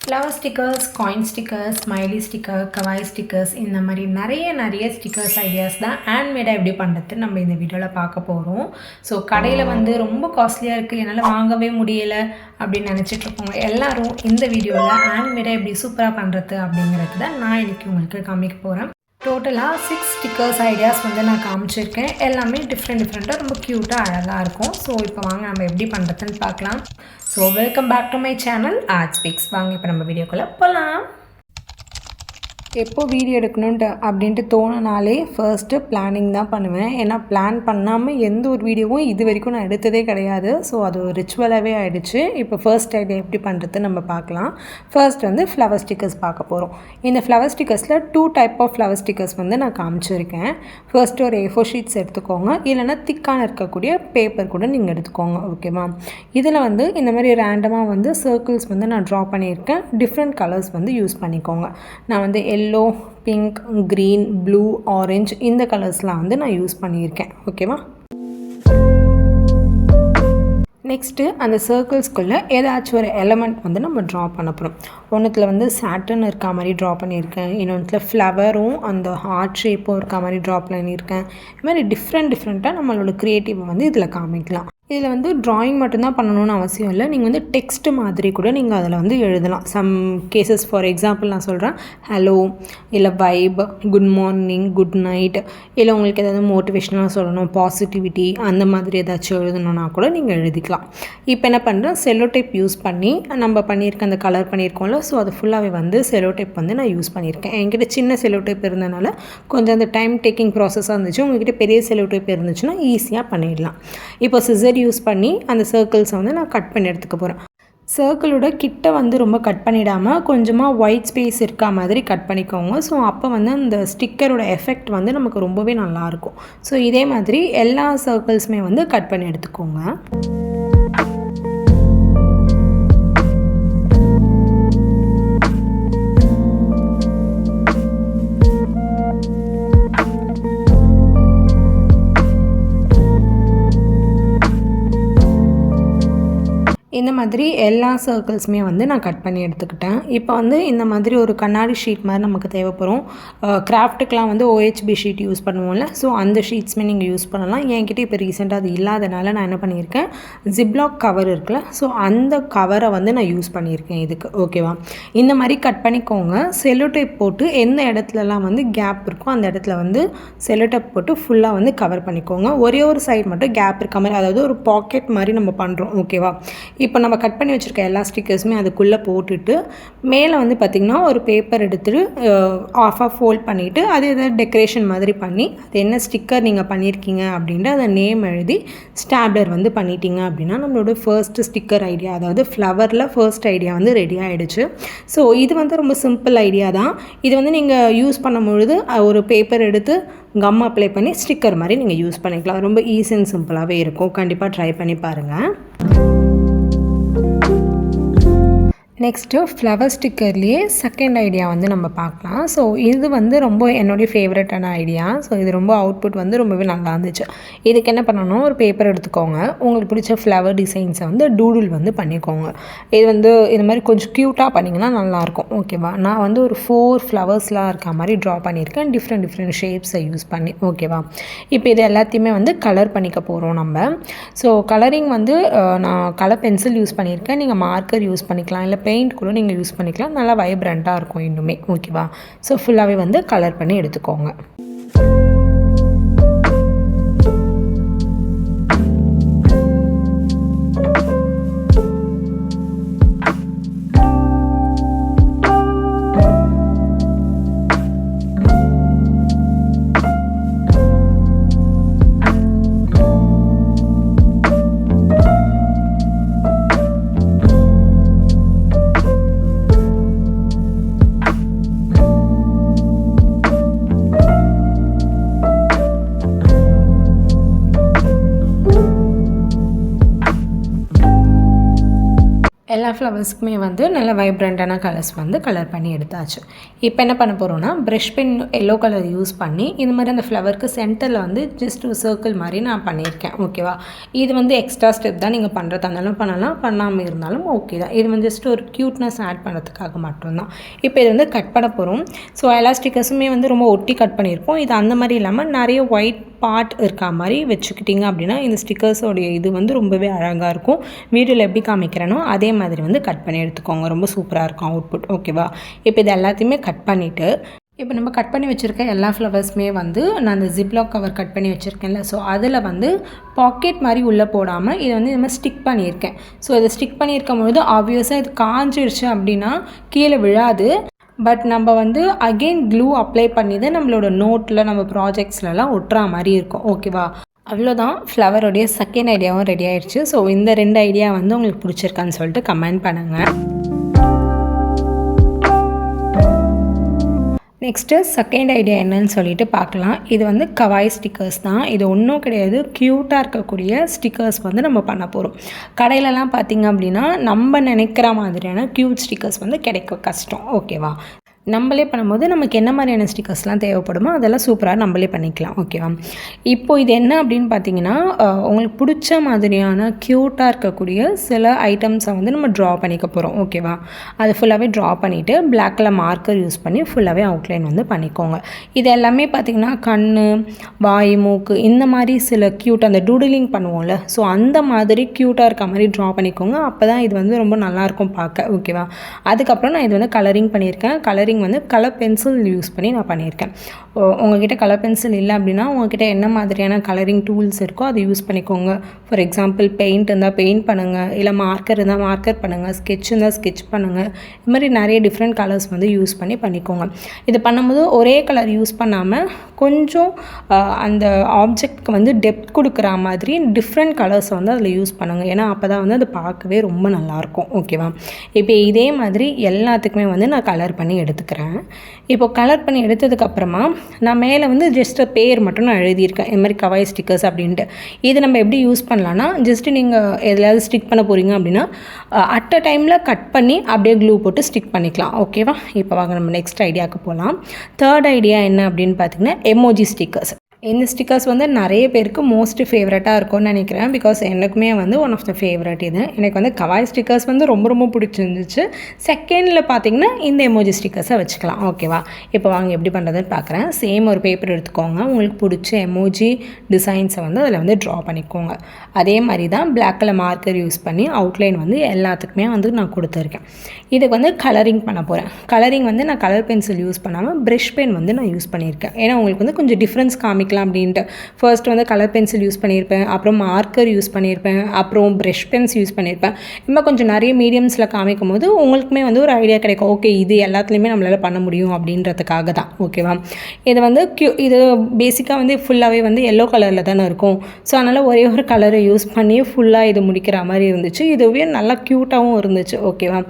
Flower stickers, coin stickers, smiley sticker, Gavai stickers இந்த மாதிரி நிறைய ஸ்டிக்கர்ஸ் ஐடியாஸ் தான் ஹேண்ட்மேடாக எப்படி பண்ணுறது நம்ம இந்த வீடியோவில் பார்க்க போகிறோம். ஸோ கடையில் வந்து ரொம்ப காஸ்ட்லியாக இருக்குது, என்னால் வாங்கவே முடியலை அப்படின்னு நினச்சிட்ருக்கோங்க எல்லோரும் இந்த வீடியோவில் ஹேண்ட்மேடாக எப்படி சூப்பராக பண்ணுறது அப்படிங்கிறது தான் நான் இன்றைக்கி உங்களுக்கு காமிக்க போகிறேன். டோட்டலாக 6 ஸ்டிக்கர்ஸ் ஐடியாஸ் வந்து நான் காமிச்சிருக்கேன். எல்லாமே டிஃப்ரெண்ட்டாக ரொம்ப க்யூட்டாக அழகாக இருக்கும். ஸோ இப்போ வாங்க நம்ம எப்படி பண்ணுறதுன்னு பார்க்கலாம். So welcome back to my channel Art Speaks. வாங்க இப்போ நம்ம வீடியோக்குள்ளே போகலாம். எப்போ வீடியோ எடுக்கணுன்ட்டு அப்படின்ட்டு தோணுனாலே ஃபர்ஸ்ட்டு பிளானிங் தான் பண்ணுவேன். ஏன்னா பிளான் பண்ணாமல் எந்த ஒரு வீடியோவும் இது வரைக்கும் நான் எடுத்ததே கிடையாது. ஸோ அது ஒரு ரிச்சுவலாகவே ஆகிடுச்சு. இப்போ ஃபர்ஸ்ட் ஐடியா எப்படி பண்ணுறது நம்ம பார்க்கலாம். ஃபர்ஸ்ட் வந்து ஃப்ளவர் ஸ்டிக்கர்ஸ் பார்க்க போகிறோம். இந்த ஃப்ளவர் ஸ்டிக்கர்ஸில் 2 டைப் ஆஃப் ஃப்ளவர் ஸ்டிக்கர்ஸ் வந்து நான் காமிச்சிருக்கேன். ஃபர்ஸ்ட்டு ஒரு A4 ஷீட்ஸ் எடுத்துக்கோங்க, இல்லைனா திக்கான இருக்கக்கூடிய பேப்பர் கூட நீங்கள் எடுத்துக்கோங்க. ஓகேவா? இதில் வந்து இந்த மாதிரி ரேண்டமாக வந்து சர்க்கிள்ஸ் வந்து நான் ட்ரா பண்ணியிருக்கேன். டிஃப்ரெண்ட் கலர்ஸ் வந்து யூஸ் பண்ணிக்கோங்க. நான் வந்து yellow, pink, green, blue, orange இந்த கலர்ஸ்லாம் வந்து நான் யூஸ் பண்ணியிருக்கேன். ஓகேவா? நெக்ஸ்ட்டு அந்த சர்க்கிள்ஸ்குள்ளே ஏதாச்சும் ஒரு எலமெண்ட் வந்து நம்ம ட்ரா பண்ண போகிறோம். ஒன்றுத்தில் வந்து சாட்டன் இருக்கா மாதிரி ட்ரா பண்ணியிருக்கேன், இன்னொன்றுத்தில் ஃப்ளவரும் அந்த ஹார்ட் ஷேப்பும் இருக்கா மாதிரி ட்ரா பண்ணியிருக்கேன். இது மாதிரி டிஃப்ரெண்ட்டாக நம்மளோட க்ரியேட்டிவை வந்து இதில் காமிக்கலாம். இதில் வந்து ட்ராயிங் மட்டும்தான் பண்ணணும்னு அவசியம் இல்லை. நீங்கள் வந்து டெக்ஸ்ட் மாதிரி கூட நீங்கள் அதில் வந்து எழுதலாம். சம் கேசஸ் ஃபார் எக்ஸாம்பிள் நான் சொல்கிறேன், ஹலோ, இல்லை vibe, good morning, good night, இல்லை உங்களுக்கு ஏதாவது மோட்டிவேஷனாக சொல்லணும், பாசிட்டிவிட்டி அந்த மாதிரி ஏதாச்சும் எழுதணுன்னா கூட நீங்கள் எழுதிக்கலாம். இப்போ என்ன பண்ணுறேன், செல்லோ டேப் யூஸ் பண்ணி நம்ம பண்ணியிருக்க அந்த கலர் பண்ணியிருக்கோம்ல, ஸோ அது ஃபுல்லாகவே வந்து செல்லோ டேப் வந்து நான் யூஸ் பண்ணியிருக்கேன். என்கிட்ட சின்ன செல்லோ டேப் இருந்தனால கொஞ்சம் அந்த டைம் டேக்கிங் ப்ராசஸாக இருந்துச்சு. உங்கள்கிட்ட பெரிய செல்லோ டேப் இருந்துச்சுன்னா ஈஸியாக பண்ணிடலாம். இப்போ சிசர் யூஸ் பண்ணி அந்த சர்க்கிள்ஸை வந்து நான் கட் பண்ணி எடுத்துக்க போகிறேன். சர்க்கிளோட கிட்ட வந்து ரொம்ப கட் பண்ணிடாமல் கொஞ்சமாக ஒயிட் ஸ்பேஸ் இருக்கா மாதிரி கட் பண்ணிக்கோங்க. ஸோ அப்போ வந்து அந்த ஸ்டிக்கரோட எஃபெக்ட் வந்து நமக்கு ரொம்பவே நல்லாயிருக்கும். ஸோ இதே மாதிரி எல்லா சர்க்கிள்ஸுமே வந்து கட் பண்ணி எடுத்துக்கோங்க. இந்த மாதிரி எல்லா சர்க்கிள்ஸுமே வந்து நான் கட் பண்ணி எடுத்துக்கிட்டேன். இப்போ வந்து இந்த மாதிரி ஒரு கண்ணாடி ஷீட் மாதிரி நமக்கு தேவைப்படும். கிராஃப்ட்டுக்கெலாம் வந்து OHB ஷீட் யூஸ் பண்ணுவோம்ல, ஸோ அந்த ஷீட்ஸுமே நீங்கள் யூஸ் பண்ணலாம். என்கிட்ட இப்போ ரீசெண்டாக அது இல்லாதனால நான் என்ன பண்ணியிருக்கேன், ஜிப்லாக் கவர் இருக்குல்ல, ஸோ அந்த கவரை வந்து நான் யூஸ் பண்ணியிருக்கேன் இதுக்கு. ஓகேவா? இந்த மாதிரி கட் பண்ணிக்கோங்க. செல்லோ டேப் போட்டு எந்த இடத்துலலாம் வந்து கேப் இருக்கோ அந்த இடத்துல வந்து செல்லோ டேப் போட்டு ஃபுல்லாக வந்து கவர் பண்ணிக்கோங்க. ஒரே ஒரு சைடு மட்டும் கேப் இருக்க மாதிரி, அதாவது ஒரு பாக்கெட் மாதிரி நம்ம பண்ணுறோம். ஓகேவா? இப்போ நம்ம கட் பண்ணி வச்சுருக்க எல்லா ஸ்டிக்கர்ஸுமே அதுக்குள்ளே போட்டுட்டு மேலே வந்து பார்த்திங்கன்னா ஒரு பேப்பர் எடுத்துகிட்டு ஆஃபாக ஃபோல்ட் பண்ணிவிட்டு அது எதாவது டெக்கரேஷன் மாதிரி பண்ணி அது என்ன ஸ்டிக்கர் நீங்கள் பண்ணியிருக்கீங்க அப்படின்ட்டு அதை நேம் எழுதி ஸ்டாப்லர் வந்து பண்ணிட்டீங்க அப்படின்னா நம்மளோட ஃபர்ஸ்ட்டு ஸ்டிக்கர் ஐடியா, அதாவது ஃப்ளவரில் ஃபர்ஸ்ட் ஐடியா வந்து ரெடி ஆகிடுச்சு. ஸோ இது வந்து ரொம்ப சிம்பிள் ஐடியா தான். இது வந்து நீங்கள் யூஸ் பண்ணும்பொழுது ஒரு பேப்பர் எடுத்து கம் அப்ளை பண்ணி ஸ்டிக்கர் மாதிரி நீங்கள் யூஸ் பண்ணிக்கலாம். ரொம்ப ஈஸி அண்ட் சிம்பிளாகவே இருக்கும். கண்டிப்பாக ட்ரை பண்ணி பாருங்கள். நெக்ஸ்ட்டு ஃப்ளவர் ஸ்டிக்கர்லேயே செகண்ட் ஐடியா வந்து நம்ம பார்க்கலாம். ஸோ இது வந்து ரொம்ப என்னுடைய ஃபேவரட்டான ஐடியா. ஸோ இது ரொம்ப அவுட்புட் வந்து ரொம்பவே நல்லா இருந்துச்சு. இதுக்கு என்ன பண்ணணும், ஒரு பேப்பர் எடுத்துக்கோங்க, உங்களுக்கு பிடிச்ச ஃப்ளவர் டிசைன்ஸை வந்து டூடுல் வந்து பண்ணிக்கோங்க. இது வந்து இந்த மாதிரி கொஞ்சம் க்யூட்டாக பண்ணிங்கன்னா நல்லாயிருக்கும். ஓகேவா? நான் வந்து ஒரு 4 ஃப்ளவர்ஸ்லாம் இருக்க மாதிரி ட்ரா பண்ணியிருக்கேன், டிஃப்ரெண்ட் ஷேப்ஸை யூஸ் பண்ணி. ஓகேவா? இப்போ இது எல்லாத்தையுமே வந்து கலர் பண்ணிக்க போகிறோம் நம்ம. ஸோ கலரிங் வந்து நான் கலர் பென்சில் யூஸ் பண்ணியிருக்கேன். நீங்கள் மார்க்கர் யூஸ் பண்ணிக்கலாம், இல்லை பெயிண்ட் கூட நீங்கள் யூஸ் பண்ணிக்கலாம். நல்லா வைப்ரண்ட்டாக இருக்கும் இன்னுமே. ஓகேவா? ஸோ ஃபுல்லாகவே வந்து கலர் பண்ணி எடுத்துக்கோங்க. எல்லா ஃப்ளவர்ஸ்க்குமே வந்து நல்ல வைப்ரண்ட்டான கலர்ஸ் வந்து கலர் பண்ணி எடுத்தாச்சு. இப்போ என்ன பண்ண போகிறோன்னா, brush pen yellow colour use பண்ணி இது மாதிரி அந்த ஃப்ளவருக்கு சென்டரில் வந்து ஜஸ்ட் ஒரு சர்க்கிள் மாதிரி நான் பண்ணியிருக்கேன். ஓகேவா, இது வந்து எக்ஸ்ட்ரா ஸ்டெப் தான். நீங்கள் பண்ணுறதா இருந்தாலும் பண்ணலாம், பண்ணாமல் இருந்தாலும் ஓகே தான். இது வந்து ஜஸ்ட் ஒரு க்யூட்னஸ் ஆட் பண்ணுறதுக்காக மட்டும்தான். இப்போ இது வந்து கட் பண்ண போகிறோம். ஸோ எல்லா ஸ்டிக்கர்ஸுமே வந்து ரொம்ப ஒட்டி கட் பண்ணியிருக்கோம். இது அந்த மாதிரி இல்லாமல் நிறைய ஒயிட் பார்ட் இருக்கா மாதிரி வச்சுக்கிட்டிங்க அப்படின்னா இந்த ஸ்டிக்கர்ஸோடைய இது வந்து ரொம்பவே அழகாக இருக்கும். வீடியோவில் எப்படி காமிக்கிறேனோ அதே மாதிரி வந்து கட் பண்ணி எடுத்துக்கோங்க. ரொம்ப சூப்பராக இருக்கும் அவுட்புட். ஓகேவா, இப்போ இது எல்லாத்தையுமே கட் பண்ணிவிட்டு இப்போ நம்ம கட் பண்ணி வச்சுருக்க எல்லா ஃப்ளவர்ஸுமே வந்து நான் அந்த ஜிப்லாக் கவர் கட் பண்ணி வச்சுருக்கேன்ல, ஸோ அதில் வந்து பாக்கெட் மாதிரி உள்ளே போடாமல் இதை வந்து இந்த மாதிரி ஸ்டிக் பண்ணியிருக்கேன். ஸோ இதை ஸ்டிக் பண்ணியிருக்கும் பொழுது ஆப்வியஸாக இது காஞ்சிடுச்சு அப்படின்னா கீழே விழாது. பட் நம்ம வந்து அகெயின் க்ளூ அப்ளை பண்ணி தான் நம்மளோட நோட்டில் நம்ம ப்ராஜெக்ட்ஸ்லலாம் ஒட்டுற மாதிரி இருக்கும். ஓகேவா, அவ்வளோதான். ஃப்ளவருடைய செகண்ட் ஐடியாவும் ரெடி ஆகிடுச்சு. ஸோ இந்த 2 ஐடியா வந்து உங்களுக்கு பிடிச்சிருக்கான்னு சொல்லிட்டு கமெண்ட் பண்ணுங்கள். நெக்ஸ்ட்டு செகண்ட் ஐடியா என்னன்னு சொல்லிட்டு பார்க்கலாம். இது வந்து கவாய் ஸ்டிக்கர்ஸ் தான். இது ஒன்றும் கிடையாது, க்யூட்டாக இருக்கக்கூடிய ஸ்டிக்கர்ஸ் வந்து நம்ம பண்ண போகிறோம். கடையிலலாம் பார்த்திங்க அப்படின்னா நம்ம நினைக்கிற மாதிரியான க்யூட் ஸ்டிக்கர்ஸ் வந்து கிடைக்க கஷ்டம். ஓகேவா, நம்மளே பண்ணும்போது நமக்கு என்ன மாதிரியான ஸ்டிக்கர்ஸ்லாம் தேவைப்படுமோ அதெல்லாம் சூப்பராக நம்மளே பண்ணிக்கலாம். ஓகேவா, இப்போது இது என்ன அப்படின்னு பார்த்தீங்கன்னா, உங்களுக்கு பிடிச்ச மாதிரியான க்யூட்டாக இருக்கக்கூடிய சில ஐட்டம்ஸை வந்து நம்ம ட்ரா பண்ணிக்க போகிறோம். ஓகேவா, அது ஃபுல்லாகவே ட்ரா பண்ணிவிட்டு பிளாக் கலர் மார்க்கர் யூஸ் பண்ணி ஃபுல்லாகவே அவுட்லைன் வந்து பண்ணிக்கோங்க. இது எல்லாமே பார்த்திங்கன்னா கண், வாய், மூக்கு இந்த மாதிரி சில க்யூட் அந்த டூடுலிங் பண்ணுவோம்ல, ஸோ அந்த மாதிரி க்யூட்டாக இருக்க மாதிரி ட்ரா பண்ணிக்கோங்க. அப்போ தான் இது வந்து ரொம்ப நல்லாயிருக்கும் பார்க்க. ஓகேவா, அதுக்கப்புறம் நான் இது வந்து கலரிங் பண்ணியிருக்கேன். கலரிங் வந்து கலர் பென்சில் யூஸ் பண்ணி நான் பண்ணியிருக்கேன். உங்ககிட்ட கலர் பென்சில் இல்லை அப்படின்னா உங்ககிட்ட என்ன மாதிரியான கலரிங் டூல்ஸ் இருக்கோ அதை யூஸ் பண்ணிக்கோங்க. ஃபார் எக்ஸாம்பிள் பெயிண்ட் இருந்தால் பெயிண்ட் பண்ணுங்கள், இல்லை மார்க்கர் இருந்தால் மார்க்கர் பண்ணுங்கள், ஸ்கெட்ச் இருந்தால் ஸ்கெட்ச் பண்ணுங்கள். இது மாதிரி நிறைய டிஃப்ரெண்ட் கலர்ஸ் வந்து யூஸ் பண்ணிக்கோங்க. இது பண்ணும்போது ஒரே கலர் யூஸ் பண்ணாமல் கொஞ்சம் அந்த ஆப்ஜெக்ட்க்கு வந்து டெப்த் கொடுக்குற மாதிரி டிஃப்ரெண்ட் கலர்ஸை வந்து அதில் யூஸ் பண்ணுங்கள். ஏன்னா அப்போ தான் வந்து அது பார்க்கவே ரொம்ப நல்லாயிருக்கும். ஓகேவா, இப்போ இதே மாதிரி எல்லாத்துக்குமே வந்து நான் கலர் பண்ணி எடுத்துக்கிறேன். இப்போ கலர் பண்ணி எடுத்ததுக்கப்புறமா நான் மேலே வந்து ஜஸ்ட் பேர் மட்டும் நான் எழுதியிருக்கேன், இந்த மாதிரி கவாய் ஸ்டிக்கர்ஸ் அப்படின்ட்டு. இது நம்ம எப்படி யூஸ் பண்ணலான்னா, ஜஸ்ட்டு நீங்கள் எதுலையாவது ஸ்டிக் பண்ண போகிறீங்க அப்படின்னா அட் அ டைமில் கட் பண்ணி அப்படியே க்ளூ போட்டு ஸ்டிக் பண்ணிக்கலாம். ஓகேவா, இப்போ வாங்க நம்ம நெக்ஸ்ட் ஐடியாவுக்கு போகலாம். தேர்ட் ஐடியா என்ன அப்படின்னு பார்த்தீங்கன்னா எமோஜி ஸ்டிக்கர்ஸ். இந்த ஸ்டிக்கர்ஸ் வந்து நிறைய பேருக்கு மோஸ்ட் ஃபேவரட்டாக இருக்கும்னு நினைக்கிறேன். பிகாஸ் எனக்குமே வந்து ஒன் ஆஃப் த ஃபேவரட் இது. எனக்கு வந்து கவாய் ஸ்டிக்கர்ஸ் வந்து ரொம்ப ரொம்ப பிடிச்சிருந்துச்சு. செகண்டில் பார்த்தீங்கன்னா இந்த எமோஜி ஸ்டிக்கர்ஸை வச்சுக்கலாம். ஓகேவா, இப்போ வாங்க எப்படி பண்ணுறதுன்னு பார்க்குறேன். சேம் ஒரு பேப்பர் எடுத்துக்கோங்க, உங்களுக்கு பிடிச்ச எமோஜி டிசைன்ஸை வந்து அதில் வந்து ட்ரா பண்ணிக்கோங்க. அதே மாதிரி தான் பிளாக் கலர் மார்க்கர் யூஸ் பண்ணி அவுட்லைன் வந்து எல்லாத்துக்குமே வந்து நான் கொடுத்துருக்கேன். இதுக்கு வந்து கலரிங் பண்ண போகிறேன். கலரிங் வந்து நான் கலர் பென்சில் யூஸ் பண்ணாமல் ப்ரஷ் பென் வந்து நான் யூஸ் பண்ணியிருக்கேன். ஏன்னா உங்களுக்கு வந்து கொஞ்சம் டிஃப்ரென்ஸ் காமிக்கலாம் அப்படின்ட்டு. ஃபர்ஸ்ட் வந்து கலர் பென்சில் யூஸ் பண்ணியிருப்பேன், அப்புறம் மார்க்கர் யூஸ் பண்ணியிருப்பேன், அப்புறம் ப்ரஷ் பென்ஸ் யூஸ் பண்ணியிருப்பேன். இன்னும் கொஞ்சம் நிறைய மீடியம்ஸில் காமிக்கும் போது உங்களுக்குமே வந்து ஒரு ஐடியா கிடைக்கும். ஓகே, இது எல்லாத்துலேயுமே நம்மளால் பண்ண முடியும் அப்படின்றதுக்காக தான். ஓகேவா, இது வந்து இது பேசிக்காக வந்து ஃபுல்லாகவே வந்து எல்லோ கலரில் தானே இருக்கும். ஸோ அதனால் ஒரே ஒரு கலரை யூஸ் பண்ணி ஃபுல்லாக இது முடிக்கிற மாதிரி இருந்துச்சு. இதுவே நல்லா க்யூட்டாகவும் இருந்துச்சு. ஓகேவா,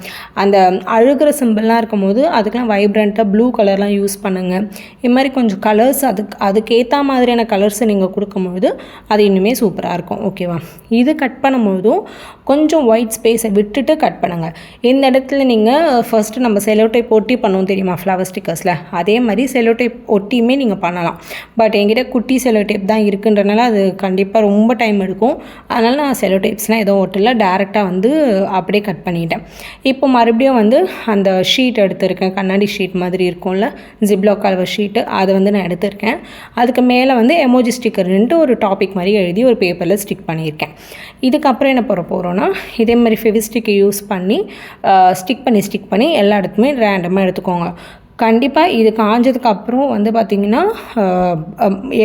அந்த அழுகிற சிம்பிள்லாம் இருக்கும்போது அதுக்கெலாம் வைப்ரண்ட்டாக ப்ளூ கலர்லாம் யூஸ் பண்ணுங்கள். இது மாதிரி கொஞ்சம் கலர்ஸ் அதுக்கேற்ற மாதிரியான கலர்ஸை நீங்கள் கொடுக்கும்போது அது இன்னுமே சூப்பராக இருக்கும். ஓகேவா, இது கட் பண்ணும்போதும் கொஞ்சம் ஒயிட் ஸ்பேஸை விட்டுட்டு கட் பண்ணுங்கள். இந்த இடத்துல நீங்கள் ஃபஸ்ட்டு நம்ம செலோ டைப் ஒட்டி பண்ணுவோம் தெரியுமா ஃப்ளவர் ஸ்டிக்கர்ஸில், அதே மாதிரி செலோ டைப் ஒட்டியுமே நீங்கள் பண்ணலாம். பட் என்கிட்ட குட்டி செலோ டைப் தான் இருக்குன்றனால அது கண்டிப்பாக ரொம்ப டைம் எடுக்கும். அதனால் நான் செலோ டைப்ஸ்லாம் எதுவும் ஒட்டல, டேரெக்டாக வந்து அப்படியே கட் பண்ணிட்டேன். இப்போ மறுபடியும் வந்து அந்த ஷீட் எடுத்திருக்கேன், கண்ணாடி ஷீட் மாதிரி இருக்கும்ல, ஜிப்லாக் கவர் ஷீட்டு, அதை வந்து நான் எடுத்திருக்கேன். அதுக்கு மேலே வந்து எமோஜி ஸ்டிக்கர்ன்ட்டு ஒரு டாபிக் மாதிரி எழுதி ஒரு பேப்பரில் ஸ்டிக் பண்ணியிருக்கேன். இதுக்கப்புறம் என்ன போகிறோன்னா இதே மாதிரி ஃபெவிஸ்டிக்கை யூஸ் பண்ணி ஸ்டிக் பண்ணி எல்லா இடத்துமே ரேண்டமாக எடுத்துக்கோங்க. கண்டிப்பாக இது காஞ்சதுக்கப்புறம் வந்து பார்த்திங்கன்னா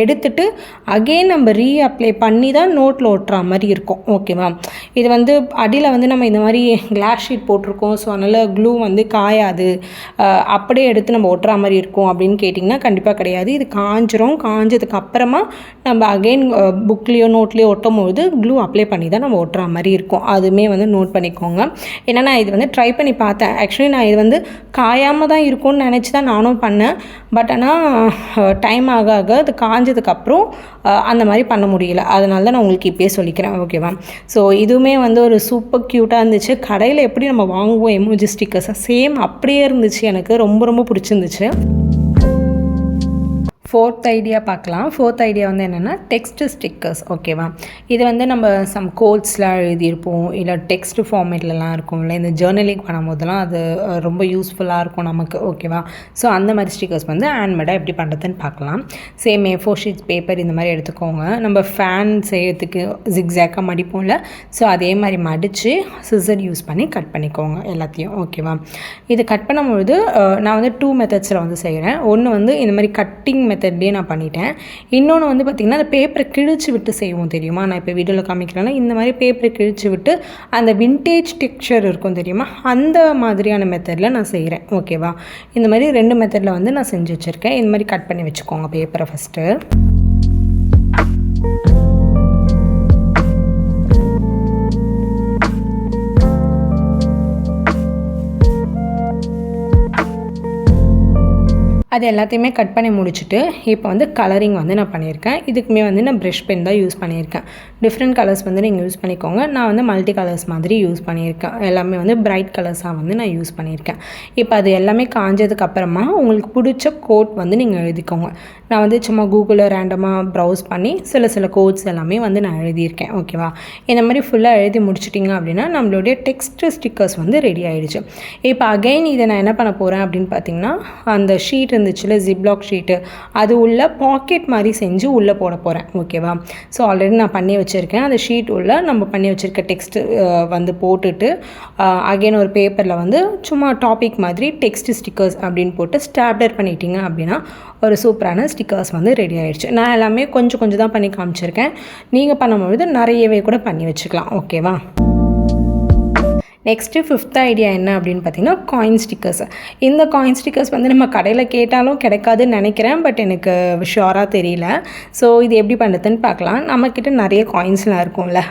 எடுத்துட்டு அகெயின் நம்ம அப்ளை பண்ணி தான் நோட்டில் ஒட்டுற மாதிரி இருக்கும். ஓகேவா, இது வந்து அடியில் வந்து நம்ம இந்த மாதிரி கிளாஸ் ஷீட் போட்டிருக்கோம். ஸோ அதனால் க்ளூ வந்து காயாது, அப்படியே எடுத்து நம்ம ஒட்டுற மாதிரி இருக்கும் அப்படின்னு கேட்டிங்கன்னா கண்டிப்பாக கிடையாது. இது காஞ்சதுக்கப்புறமா நம்ம அகெயின் புக்லேயோ நோட்லேயோ ஒட்டும் போது க்ளூ அப்ளை பண்ணி தான் நம்ம ஒட்டுற மாதிரி இருக்கும். அதுவுமே வந்து நோட் பண்ணிக்கோங்க. ஏன்னா நான் இது வந்து ட்ரை பண்ணி பார்த்தேன். ஆக்சுவலி நான் இது வந்து காயாமல் தான் இருக்கும்னு நினச்சி தான் நானும் பண்ணேன். பட் ஆனால் டைம் ஆக ஆக அது காஞ்சதுக்கப்புறம் அந்த மாதிரி பண்ண முடியல. அதனால தான் நான் உங்களுக்கு இப்போயே சொல்லிக்கிறேன், ஓகேவா? ஸோ இதுவுமே வந்து ஒரு சூப்பர் க்யூட்டாக இருந்துச்சு. கடையில் எப்படி நம்ம வாங்குவோம் எமோஜி ஸ்டிக்கர்ஸை சேம் அப்படியே இருந்துச்சு. எனக்கு ரொம்ப ரொம்ப பிடிச்சிருந்துச்சு. ஃபோர்த் ஐடியா பார்க்கலாம். ஃபோர்த் ஐடியா வந்து என்னென்னா டெக்ஸ்ட் ஸ்டிக்கர்ஸ், ஓகேவா? இது வந்து நம்ம சம் கோட்ஸ்லாம் எழுதியிருப்போம், இல்லை டெக்ஸ்ட் ஃபார்மேட்லலாம் இருக்கும்ல, இந்த ஜேர்னலிங் பண்ணும்போதெல்லாம் அது ரொம்ப யூஸ்ஃபுல்லாக இருக்கும் நமக்கு, ஓகேவா? ஸோ அந்த மாதிரி ஸ்டிக்கர்ஸ் வந்து ஹேண்ட்மேடாக எப்படி பண்ணுறதுன்னு பார்க்கலாம். சேம் A4 ஷீட்ஸ் பேப்பர் இந்த மாதிரி எடுத்துக்கோங்க. நம்ம ஃபேன் செய்யறதுக்கு ஜிக்ஸாக்காக மடிப்போம்ல, ஸோ அதே மாதிரி மடித்து சிசர் யூஸ் பண்ணி கட் பண்ணிக்கோங்க எல்லாத்தையும், ஓகேவா? இது கட் பண்ணும்பொழுது நான் வந்து 2 மெத்தட்ஸில் வந்து செய்கிறேன். ஒன்று வந்து இந்த மாதிரி கட்டிங் மெத்தட்லேயே நான் பண்ணிட்டேன். இன்னொன்று வந்து பார்த்திங்கன்னா அந்த பேப்பரை கிழிச்சு விட்டு செய்வோம் தெரியுமா? நான் இப்போ வீடியோவில் காமிக்கிறேன்னா இந்த மாதிரி பேப்பரை கிழிச்சு விட்டு அந்த விண்டேஜ் டெக்ஸ்சர் இருக்கும் தெரியுமா? அந்த மாதிரியான மெத்தடில் நான் செய்கிறேன், ஓகேவா? இந்த மாதிரி 2 மெத்தடில் வந்து நான் செஞ்சு வச்சுருக்கேன். இந்த மாதிரி கட் பண்ணி வச்சுக்கோங்க பேப்பரை ஃபஸ்ட்டு. அது எல்லாத்தையுமே கட் பண்ணி முடிச்சுட்டு இப்போ வந்து கலரிங் வந்து நான் பண்ணியிருக்கேன். இதுக்குமே வந்து நான் ப்ரஷ் பென் தான் யூஸ் பண்ணியிருக்கேன். டிஃப்ரெண்ட் கலர்ஸ் வந்து நீங்கள் யூஸ் பண்ணிக்கோங்க. நான் வந்து மல்டி கலர்ஸ் மாதிரி யூஸ் பண்ணியிருக்கேன். எல்லாமே வந்து பிரைட் கலர்ஸாக வந்து நான் யூஸ் பண்ணியிருக்கேன். இப்போ அது எல்லாமே காஞ்சதுக்கப்புறமா உங்களுக்கு பிடிச்ச கோட் வந்து நீங்கள் எழுதிக்கோங்க. நான் வந்து சும்மா கூகுளில் ரேண்டமாக ப்ரௌஸ் பண்ணி சில கோட்ஸ் எல்லாமே வந்து நான் எழுதியிருக்கேன், ஓகேவா? இந்த மாதிரி ஃபுல்லாக எழுதி முடிச்சிட்டிங்க அப்படின்னா நம்மளுடைய டெக்ஸ்ட் ஸ்டிக்கர்ஸ் வந்து ரெடி ஆகிடுச்சு. இப்போ அகைன் இதை நான் என்ன பண்ண போகிறேன் அப்படின்னு பார்த்தீங்கன்னா, அந்த ஷீட் இருந்துச்சுல ஜிப்லாக் ஷீட்டு, அது உள்ள பாக்கெட் மாதிரி செஞ்சு உள்ளே போட போகிறேன், ஓகேவா? ஸோ ஆல்ரெடி நான் பண்ணி வச்சுருக்கேன். அந்த ஷீட் உள்ள நம்ம பண்ணி வச்சுருக்க டெக்ஸ்ட்டு வந்து போட்டுட்டு அகைன் ஒரு பேப்பரில் வந்து சும்மா டாபிக் மாதிரி டெக்ஸ்ட் ஸ்டிக்கர்ஸ் அப்படின்னு போட்டு ஸ்டாப்லர் பண்ணிட்டீங்க அப்படின்னா ஒரு சூப்பரான ஸ்டிக்கர்ஸ் வந்து ரெடி ஆகிடுச்சு. நான் எல்லாமே கொஞ்சம் தான் பண்ணி காமிச்சிருக்கேன். நீங்கள் பண்ணும்பொழுது நிறையவே கூட பண்ணி வச்சுக்கலாம், ஓகேவா? நெக்ஸ்ட்டு 5th ஐடியா என்ன அப்படின்னு பார்த்தீங்கன்னா காயின் ஸ்டிக்கர்ஸ். இந்த காயின் ஸ்டிக்கர்ஸ் வந்து நம்ம கடையில் கேட்டாலும் கிடைக்காதுன்னு நினைக்கிறேன். பட் எனக்கு ஷுவராக தெரியல. ஸோ இது எப்படி பண்ணுறதுன்னு பார்க்கலாம். நம்மக்கிட்ட நிறைய காயின்ஸ்லாம் இருக்கும்ல,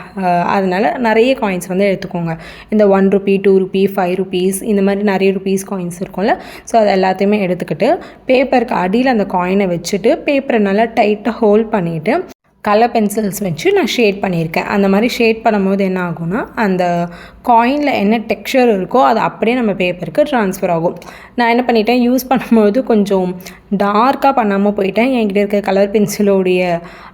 அதனால் நிறைய காயின்ஸ் வந்து எடுத்துக்கோங்க. இந்த 1 ரூபி, 2 ரூபி, 5 ருபீஸ் இந்த மாதிரி நிறைய ருபீஸ் காயின்ஸ் இருக்கும்ல. ஸோ அது எல்லாத்தையுமே எடுத்துக்கிட்டு பேப்பருக்கு அடியில் அந்த காயினை வச்சுட்டு பேப்பரை நல்லா டைட்டாக ஹோல்ட் பண்ணிவிட்டு கலர் பென்சில்ஸ் வச்சு நான் ஷேட் பண்ணியிருக்கேன். அந்த மாதிரி ஷேட் பண்ணும்போது என்ன ஆகும்னா அந்த காயினில் என்ன டெக்ஸ்சர் இருக்கோ அது அப்படியே நம்ம பேப்பருக்கு ட்ரான்ஸ்ஃபர் ஆகும். நான் என்ன பண்ணிட்டேன், யூஸ் பண்ணும்போது கொஞ்சம் டார்க்காக பண்ணாமல் போயிட்டேன். என்கிட்ட இருக்க கலர் பென்சிலோடைய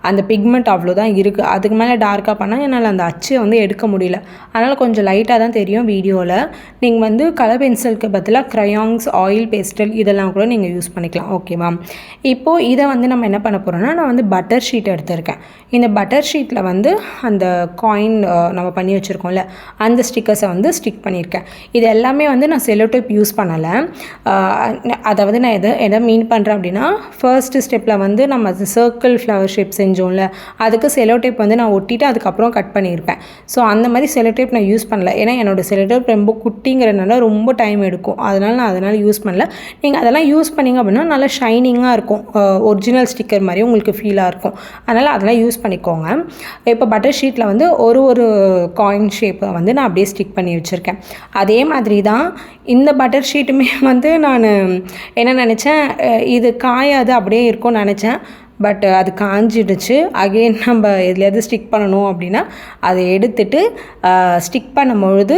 அந்த பிக்மெண்ட் அவ்வளோதான் இருக்குது. அதுக்கு மேலே டார்க்காக பண்ணால் என்னால் அந்த அச்சை வந்து எடுக்க முடியல. அதனால் கொஞ்சம் லைட்டாக தான் தெரியும் வீடியோவில். நீங்கள் வந்து கலர் பென்சிலுக்கு பதிலாக க்ரையான்ஸ், ஆயில் பேஸ்டல் இதெல்லாம் கூட நீங்கள் யூஸ் பண்ணிக்கலாம், ஓகேவா? இப்போது இதை வந்து நம்ம என்ன பண்ண போகிறோம்னா, நான் வந்து பட்டர் ஷீட் எடுத்திருக்கேன். இந்த பட்டர் ஷீட்டில் வந்து அந்த காயின் நம்ம பண்ணி வச்சுருக்கோம்ல அந்த ஸ்டிக்கர்ஸை வந்து ஸ்டிக் பண்ணியிருக்கேன். இது எல்லாமே வந்து நான் செல்லோ டேப் யூஸ் பண்ணலை. அதாவது நான் எதை மீன் பண்ணுறேன் அப்படின்னா, ஃபர்ஸ்ட் ஸ்டெப்பில் வந்து நம்ம அது சர்க்கிள் ஃப்ளவர் ஷேப் செஞ்சோம்ல அதுக்கு செல்லோ டேப் வந்து நான் ஒட்டிட்டு அதுக்கப்புறம் கட் பண்ணியிருப்பேன். ஸோ அந்த மாதிரி செல்லோ டேப் நான் யூஸ் பண்ணல. ஏன்னா என்னோடய செல்லோ டேப் ரொம்ப குட்டிங்கிறதுனால ரொம்ப டைம் எடுக்கும். அதனால் யூஸ் பண்ணல. நீங்கள் அதெல்லாம் யூஸ் பண்ணிங்க அப்படின்னா நல்லா ஷைனிங்காக இருக்கும், ஒரிஜினல் ஸ்டிக்கர் மாதிரி உங்களுக்கு ஃபீலாக இருக்கும். அதனால் அதெல்லாம் யூஸ் பண்ணிக்கோங்க. இப்போ பட்டர் ஷீட்டில் வந்து ஒரு காயின் ஷேப்பை வந்து நான் அப்படியே ஸ்டிக் பண்ணி வச்சுருக்கேன். அதே மாதிரி தான் இந்த பட்டர் ஷீட்டுமே வந்து நான் என்ன நினச்சேன், இது காயாது அப்படியே இருக்கும்னு நினச்சேன். பட் அது காஞ்சிடுச்சு. அகெயின் நம்ம எதுலையாவது ஸ்டிக் பண்ணணும் அப்படின்னா அதை எடுத்துட்டு ஸ்டிக் பண்ணும்பொழுது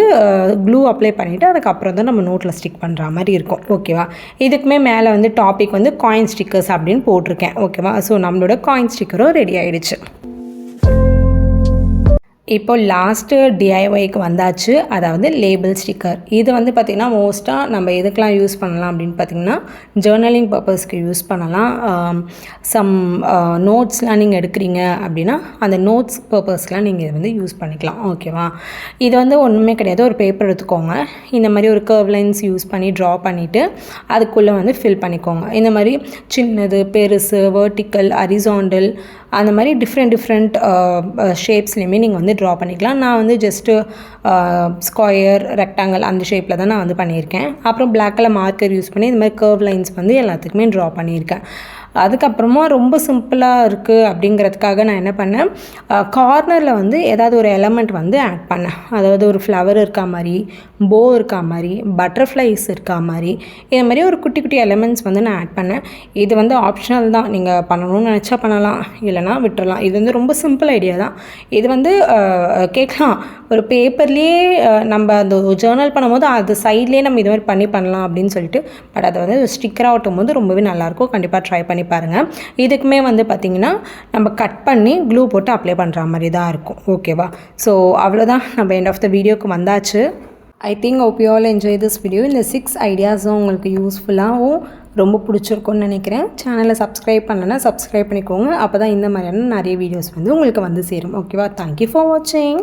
க்ளூ அப்ளை பண்ணிவிட்டு அதுக்கப்புறம் தான் நம்ம நோட்டில் ஸ்டிக் பண்ணுற மாதிரி இருக்கும், ஓகேவா? இதுக்குமே மேலே வந்து டாபிக் வந்து காயின் ஸ்டிக்கர்ஸ் அப்படின்னு போட்டிருக்கேன், ஓகேவா? ஸோ நம்மளோட காயின் ஸ்டிக்கரும் ரெடி ஆகிடுச்சு. இப்போ லாஸ்ட்டு டிஐஒய்க்கு வந்தாச்சு. அதாவது லேபிள் ஸ்டிக்கர். இது வந்து பார்த்திங்கன்னா மோஸ்ட்டாக நம்ம எதுக்கெலாம் யூஸ் பண்ணலாம் அப்படின்னு பார்த்திங்கன்னா ஜேர்னலிங் பர்பஸ்க்கு யூஸ் பண்ணலாம். சம் நோட்ஸ்லாம் நீங்கள் எடுக்கிறீங்க அப்படின்னா அந்த நோட்ஸ் பர்பஸ்க்கெலாம் நீங்கள் இது வந்து யூஸ் பண்ணிக்கலாம், ஓகேவா? இது வந்து ஒன்றுமே கிடையாது. ஒரு பேப்பர் எடுத்துக்கோங்க. இந்த மாதிரி ஒரு கர்வ் லைன்ஸ் யூஸ் பண்ணி ட்ரா பண்ணிவிட்டு அதுக்குள்ளே வந்து ஃபில் பண்ணிக்கோங்க. இந்த மாதிரி சின்னது, பெருசு, வெர்டிக்கல், ஹரிசாண்டல் அந்த மாதிரி டிஃப்ரெண்ட் ஷேப்ஸ்லேயுமே நீங்கள் வந்து ட்ரா பண்ணிக்கலாம். நான் வந்து ஜஸ்ட்டு ஸ்கொயர், ரெக்டாங்கிள் அந்த ஷேப்பில் தான் நான் வந்து பண்ணியிருக்கேன். அப்புறம் பிளாக் கலர் மார்க்கர் யூஸ் பண்ணி இந்த மாதிரி கர்வ் லைன்ஸ் வந்து எல்லாத்துக்குமே ட்ரா பண்ணியிருக்கேன். அதுக்கப்புறமா ரொம்ப சிம்பிளாக இருக்குது அப்படிங்கிறதுக்காக நான் என்ன பண்ணேன், கார்னரில் வந்து ஏதாவது ஒரு எலமெண்ட் வந்து ஆட் பண்ணேன். அதாவது ஒரு ஃப்ளவர் இருக்கா மாதிரி, போ இருக்கா மாதிரி, பட்டர்ஃப்ளைஸ் இருக்கா மாதிரி, இது மாதிரி ஒரு குட்டி குட்டி எலமெண்ட்ஸ் வந்து நான் ஆட் பண்ணேன். இது வந்து ஆப்ஷனல் தான், நீங்கள் பண்ணணும்னு நினச்சா பண்ணலாம், இல்லைனா விட்டுறலாம். இது வந்து ரொம்ப சிம்பிள் ஐடியா தான். இது வந்து கேட்கலாம், ஒரு பேப்பர்லேயே நம்ம அந்த ஜேர்னல் பண்ணும்போது அது சைட்லேயே நம்ம இது மாதிரி பண்ணலாம் அப்படின்னு சொல்லிட்டு. பட் அதை வந்து ஸ்டிக்கராக ஒட்டும் போது ரொம்பவே நல்லாயிருக்கும். கண்டிப்பாக ட்ரை பண்ணி பாருங்கள். இதுக்குமே வந்து பார்த்திங்கன்னா நம்ம கட் பண்ணி க்ளூ போட்டு அப்ளை பண்ணுற மாதிரி தான் இருக்கும். ஓகேவா? ஸோ அவ்வளோதான், நம்ம எண்ட் ஆஃப் த வீடியோக்கு வந்தாச்சு. I think hope you all enjoy this video. இந்த 6 ஐடியாஸும் உங்களுக்கு யூஸ்ஃபுல்லாகவும் ரொம்ப பிடிச்சிருக்கும்னு நினைக்கிறேன். சேனலை சப்ஸ்கிரைப் பண்ணலைன்னா சப்ஸ்கிரைப் பண்ணிக்கோங்க. அப்போ தான் இந்த மாதிரியான நிறைய வீடியோஸ் வந்து உங்களுக்கு வந்து சேரும். ஓகேவா? தேங்க்யூ ஃபார் வாட்சிங்.